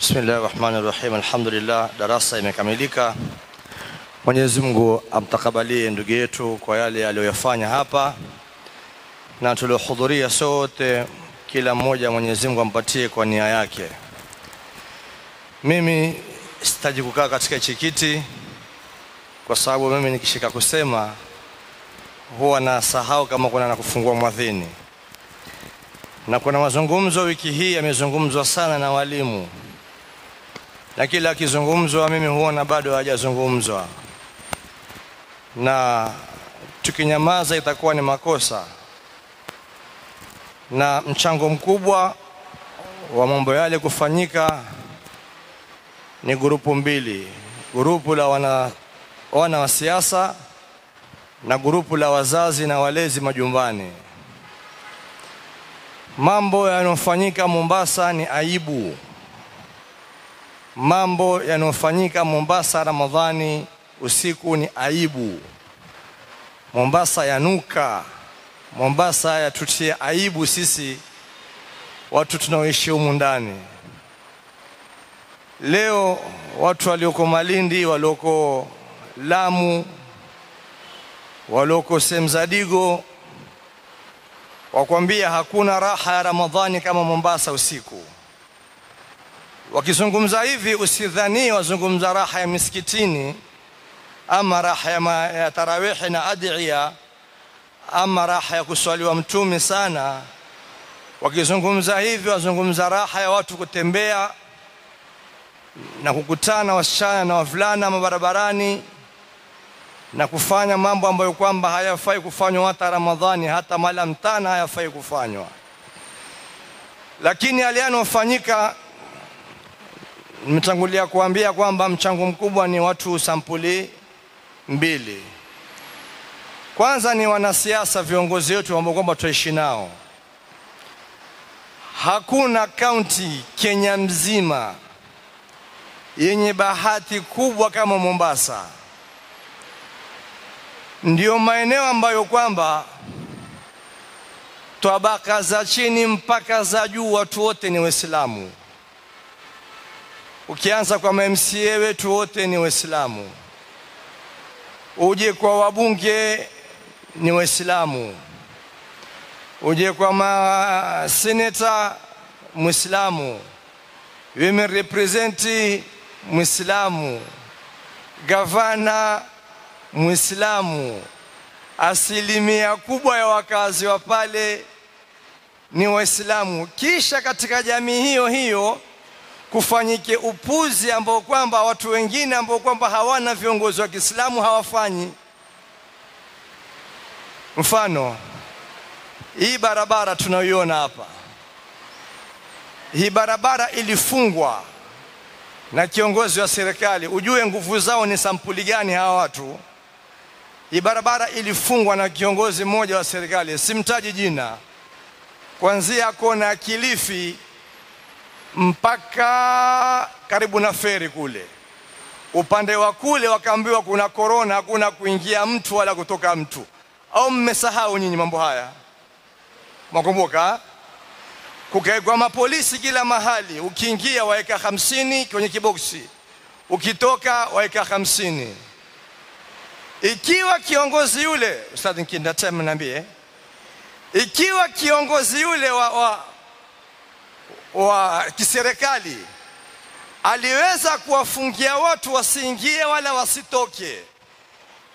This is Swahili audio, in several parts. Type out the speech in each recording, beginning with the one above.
Bismillahirrahmanirrahim. Alhamdulillah, darasa imekamilika. Mwenyezi Mungu amtakabalie ndugu yetu kwa yale aliyofanya hapa, na tuliohudhuria sote, kila mmoja Mwenyezi Mungu ampatie kwa nia yake. Mimi sitaji kukaa katika chikiti kwa sababu mimi nikishika kusema huwa nasahau kama kuna na kufungua mwadhini. Na kuna mazungumzo wiki hii yamezungumzwa sana na walimu, na kila kizungumzwa mimi huona bado hajazungumzwa, na tukinyamaza itakuwa ni makosa. Na mchango mkubwa wa mambo yale kufanyika ni grupu mbili: grupu la wana wa siasa na grupu la wazazi na walezi majumbani. Mambo yanayofanyika Mombasa ni aibu. Mambo yanayofanyika Mombasa Ramadhani usiku ni aibu. Mombasa yanuka. Mombasa yatutia aibu sisi watu tunaoishi humu ndani. Leo watu walioko Malindi, walioko Lamu, walioko Semzadigo wakwambia hakuna raha ya Ramadhani kama Mombasa usiku. Wakizungumza hivi usidhani wazungumza raha ya misikitini ama raha ya tarawih na adhiya ama raha ya kuswaliwa mtume sana. Wakizungumza hivi wazungumza raha ya watu kutembea na kukutana wasichana na wavulana mabarabarani na kufanya mambo ambayo kwamba hayafai kufanywa hata Ramadhani, hata mala mtana hayafai kufanywa. Lakini yanayofanyika, nimetangulia kuambia kwamba mchango mkubwa ni watu sampuli mbili. Kwanza ni wanasiasa, viongozi wetu ambao kwamba tuishi nao. Hakuna kaunti Kenya mzima yenye bahati kubwa kama Mombasa. Ndio maeneo ambayo kwamba tabaka za chini mpaka za juu watu wote ni Waislamu. Ukianza kwa MCA wetu wote ni Waislamu, uje kwa wabunge ni Waislamu, uje kwa seneta Muislamu, women represent Muislamu, gavana Muislamu. Asilimia kubwa ya wakazi wa pale ni Waislamu. Kisha katika jamii hiyo hiyo kufanyike upuzi ambao kwamba watu wengine ambao kwamba hawana viongozi wa Kiislamu hawafanyi. Mfano, hii barabara tunayoiona hapa, hii barabara ilifungwa na kiongozi wa serikali. Ujue nguvu zao ni sampuli gani hawa watu. Hii barabara ilifungwa na kiongozi mmoja wa serikali, simtaji jina, kuanzia kona Kilifi mpaka karibu na feri kule. Upande wa kule wakaambiwa kuna corona, hakuna kuingia mtu wala kutoka mtu. Au mmesahau nyinyi mambo haya? Mwakumbuka? Kukaekwa mapolisi kila mahali, ukiingia waeka 50 kwenye kiboksi, ukitoka waeka 50. Ikiwa kiongozi yule, Ustadh Nkindatema niambie, ikiwa kiongozi yule wa kiserikali aliweza kuwafungia watu wasiingie wala wasitoke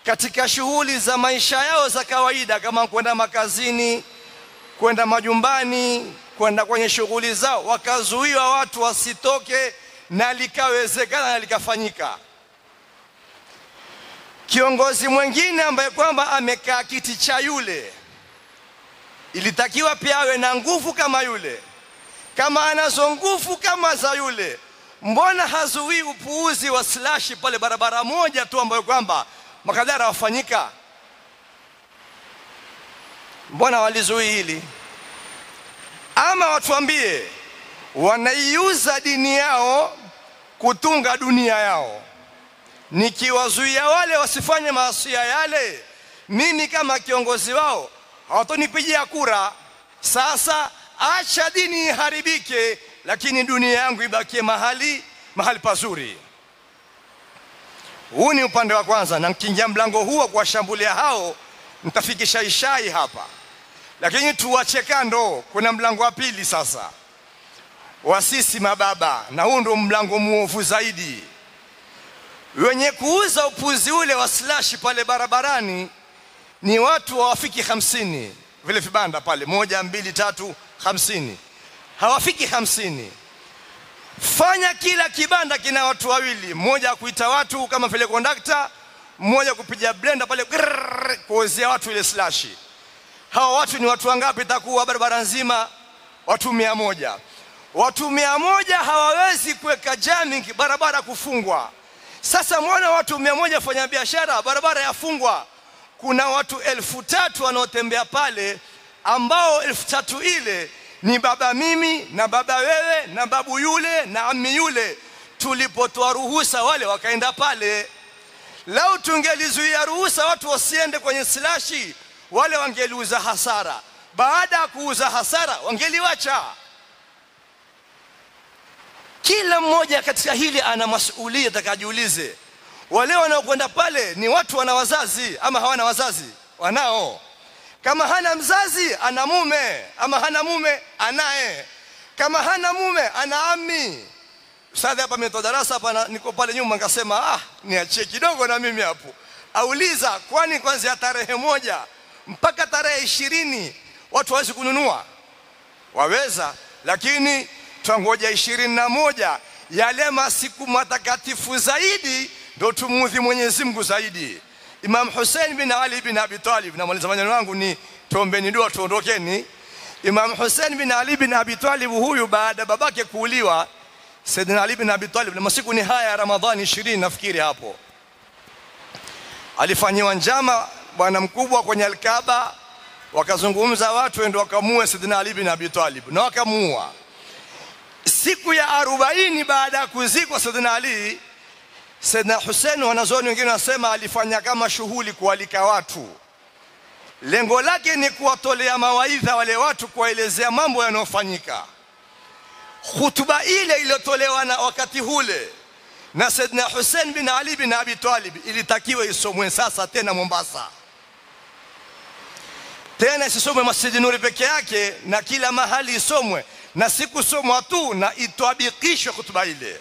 katika shughuli za maisha yao za kawaida, kama kwenda makazini, kwenda majumbani, kwenda kwenye shughuli zao, wakazuiwa watu wasitoke, na likawezekana na likafanyika. Kiongozi mwingine ambaye kwamba amekaa kiti cha yule, ilitakiwa pia awe na nguvu kama yule. Kama anazo nguvu kama za yule, mbona hazuii upuuzi wa slash pale barabara moja tu ambayo kwamba makadara wafanyika? Mbona walizuii hili? Ama watuambie, wanaiuza dini yao kutunga dunia yao. Nikiwazuia wale wasifanye maasi yale, mimi kama kiongozi wao hawatonipigia kura. Sasa acha dini iharibike lakini dunia yangu ibakie mahali pazuri. Huu ni upande wa kwanza, na nikiingia mlango huo kuwashambulia hao nitafikisha ishai hapa. Lakini tuache kando, kuna mlango wa pili sasa wa sisi mababa, na huu ndio mlango muovu zaidi. Wenye kuuza upuzi ule wa slash pale barabarani ni watu hawafiki 50. Vile vibanda pale 1 2 3 50, hawafiki 50. Fanya kila kibanda kina watu wawili, mmoja kuita watu kama vile kondakta, mmoja kupiga blender pale kuozea watu ile slash. Hao watu ni watu wangapi? Itakuwa barabara nzima watu 100. Watu 100 hawawezi kuweka jamming, barabara kufungwa. Sasa mwana watu 100 fanya biashara, barabara yafungwa. Kuna watu 3000 wanaotembea pale, ambao 3000 ile ni baba mimi na baba wewe na babu yule na ammi yule. Tulipotoa ruhusa wale wakaenda pale. Lau tungelizuia ruhusa watu wasiende kwenye slashi, wale wangeliuza hasara. Baada ya kuuza hasara wangeliwacha. Kila mmoja katika hili ana masuhulia, atakajiulize. Wale wanaokwenda pale ni watu wana wazazi ama hawana wazazi? Wanao. Kama hana mzazi ana mume, ama hana mume anaye. Kama hana mume ana ammi. Sasa hapa nimetoa darasa hapa, niko pale nyuma nikasema niachie kidogo na mimi hapo. Auliza, kwani kuanzia tarehe 1 mpaka tarehe 20 watu hawezi kununua? Waweza, lakini tuangoja 21, yale masiku matakatifu zaidi ndio tumuudhi Mwenyezi Mungu zaidi. Imam Hussein bin Ali bin Abi Talib, na maliza maneno yangu ni tuombeeni dua tuondokeni. Imam Hussein bin Ali bin Abi Talib huyu, baada babake kuuliwa Sayyidina Ali bin Abi Talib, na masiku ni haya ya Ramadhani 20 nafikiri hapo, alifanywa njama bwana mkubwa kwenye Al-Kaaba, wakazungumza watu ndio wakamuua Sayyidina Ali bin Abi Talib, na wakamuua. Siku ya 40 baada ya kuzikwa Sayyidina Ali, Sayyidina Hussein, wanazuoni wengine wanasema alifanya kama shughuli kualika watu. Lengo lake ni kuwatolea mawaidha wale watu, kuwaelezea mambo yanayofanyika. Hutuba ile iliyotolewa na wakati ule na Sayyidina Hussein bin Ali bin Abi Talib ilitakiwa isomwe sasa tena Mombasa. Tena isomwe Masjid Nuri peke yake, na kila mahali isomwe, na siku somwa tu, na itabikishwe hutuba ile.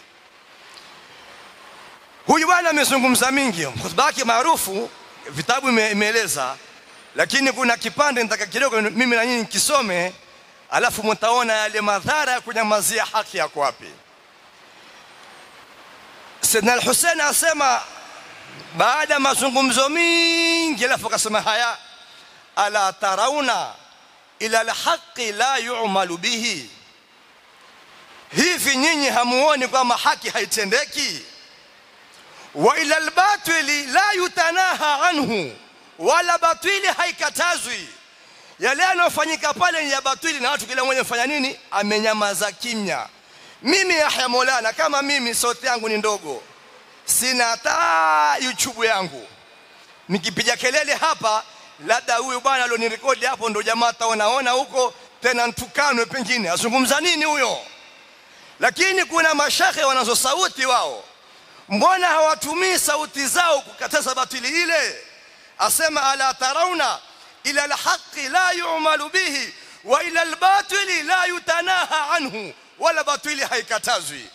Huyu bwana amezungumza mingi, hutuba yake maarufu, vitabu imeeleza, lakini kuna kipande nitaka kidogo mimi na nyinyi kisome, alafu mtaona yale madhara ya kunyamazia haki yako wapi. Sayyidina Al-Hussein asema baada mazungumzo mingi, alafu akasema haya, ala tarauna ila al-haqqi la yu'malu bihi, hivi nyinyi hamuoni kwamba haki haitendeki? Wa ila al-batili la yutanaha anhu, wala batili haikatazwi. Yale yanayofanyika pale ni ya batili, na watu kila mmoja mfanya nini? Amenyamaza kimya. Mimi Yahya Maulana, kama mimi sauti yangu ni ndogo, sina hata YouTube yangu, nikipiga kelele hapa, labda huyu bwana alionirekodi hapo ndo jamaa taonaona huko, tena ntukanwe pengine, azungumza nini huyo? Lakini kuna mashekhe wanazo sauti wao, mbona hawatumii sauti zao kukataza batili ile? Asema ala tarauna ila al-haqqi la yu'malu bihi wa ila al-batili la yutanaha anhu, wala batili haikatazwi.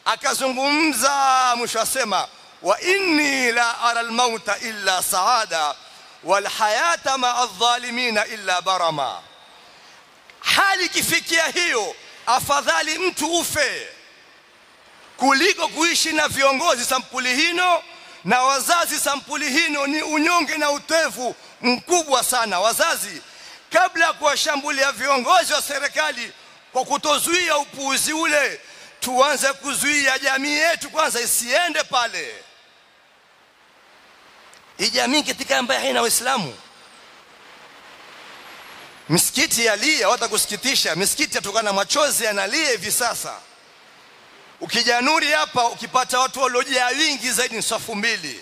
Akazungumza mwisho asema wa inni la ara al-mauta illa saada wal hayata ma'a adh-dhalimina illa barama. Hali kifikia hiyo, afadhali mtu ufe kuliko kuishi na viongozi sampuli hino na wazazi sampuli hino. Ni unyonge na utevu mkubwa sana. Wazazi, kabla ya kuwashambulia viongozi wa serikali kwa kutozuia upuuzi ule, tuanze kuzuia jamii yetu kwanza isiende pale. Hii jamii katika ambaye haina Waislamu, misikiti yalia, watakusikitisha, misikiti yatokana machozi yanalia hivi sasa. Ukija Nuri hapa ukipata watu waliojaa wingi zaidi ni safu 2.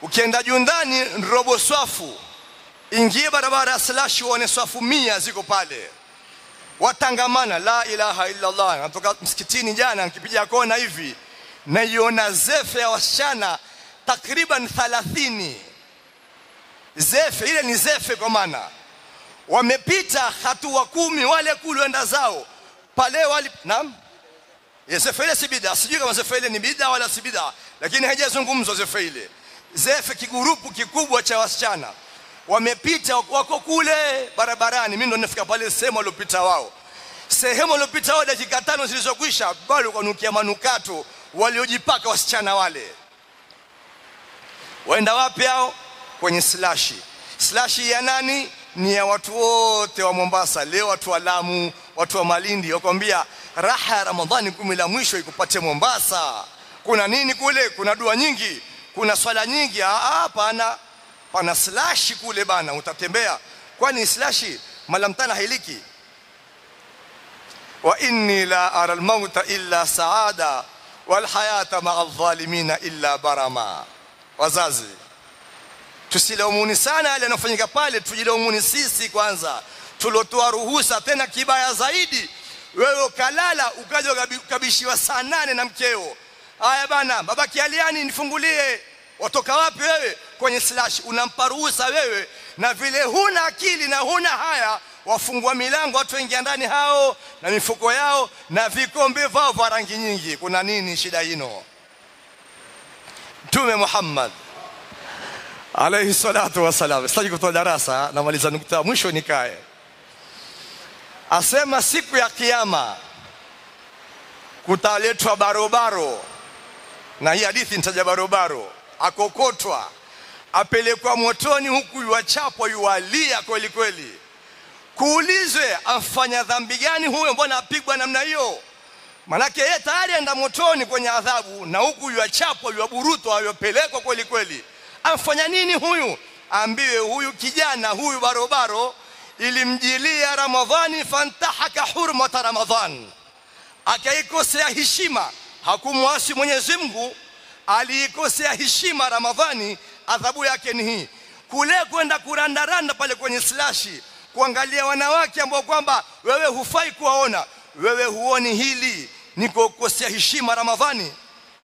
Ukienda Jundani robo safu. Ingie barabara ya slash uone safu 100 ziko pale. watangamana la ilaha illa Allah. Natoka msikitini jana nikipiga kona hivi naiona zefe ya wasichana takriban 30. Zefe ile ni zefe kwa maana wamepita hatua 10 wale kulienda zao pale wali. Naam, zefe ile si bid'a, sijui kama zefe ile ni bid'a wala si bid'a, lakini haijazungumzwa zefe ile. Zefe kigurupu kikubwa cha wasichana wamepita, wako kule barabarani. Mimi ndo nafika pale sehemu walopita wao, sehemu walopita wao dakika 5 zilizokwisha bado kunukia manukato waliojipaka wasichana wale. Waenda wapi hao? Kwenye slashi. Slashi ya nani? Ni ya watu wote wa Mombasa leo, watu wa Lamu, watu wa Malindi. Wakwambia raha ya Ramadhani 10 la mwisho ikupate Mombasa. Kuna nini kule? Kuna dua nyingi, kuna swala nyingi. Hapana, pana slashi kule bana, utatembea. Kwani slashi malamtana hailiki? Wa inni la ara al-mauta illa saada wal hayata ma'a adh-dhalimina illa barama. Wazazi, tusilaumuni sana yale yanofanyika pale, tujilaumuni sisi kwanza tulotoa ruhusa. Tena kibaya zaidi, wewe ukalala ukaja ukabishiwa saa 8 na mkeo. Haya bana, baba Kialiani nifungulie. Watoka wapi wewe? Kwenye slash. Unampa ruhusa wewe, na vile huna akili na huna haya, wafungua milango watu wengi ndani hao na mifuko yao na vikombe vao vya rangi nyingi. Kuna nini shida hino? Mtume Muhammad alayhi salatu wasalam, sitaji kutoa darasa, namaliza nukta mwisho nikae, asema siku ya kiyama kutaletwa barobaro. Na hii hadithi nitaja barobaro, akokotwa apelekwa motoni, huku yuachapwa yualia kweli kweli. Kuulizwe amfanya dhambi gani huyo, mbona apigwa namna hiyo? Manake yeye tayari enda motoni kwenye adhabu, na huku yuachapwa yuaburutwa yupelekwa kweli kweli. Amfanya nini huyu? Ambiwe huyu kijana huyu barobaro ilimjilia Ramadhani, fantahaka hurmata Ramadhan, akaikosea heshima, hakumwasi Mwenyezi Mungu, aliikosea heshima Ramadhani. Adhabu yake ni hii, kule kwenda kurandaranda pale kwenye slashi, kuangalia wanawake ambao kwamba wewe hufai kuwaona. Wewe huoni hili ni kukosea heshima Ramadhani?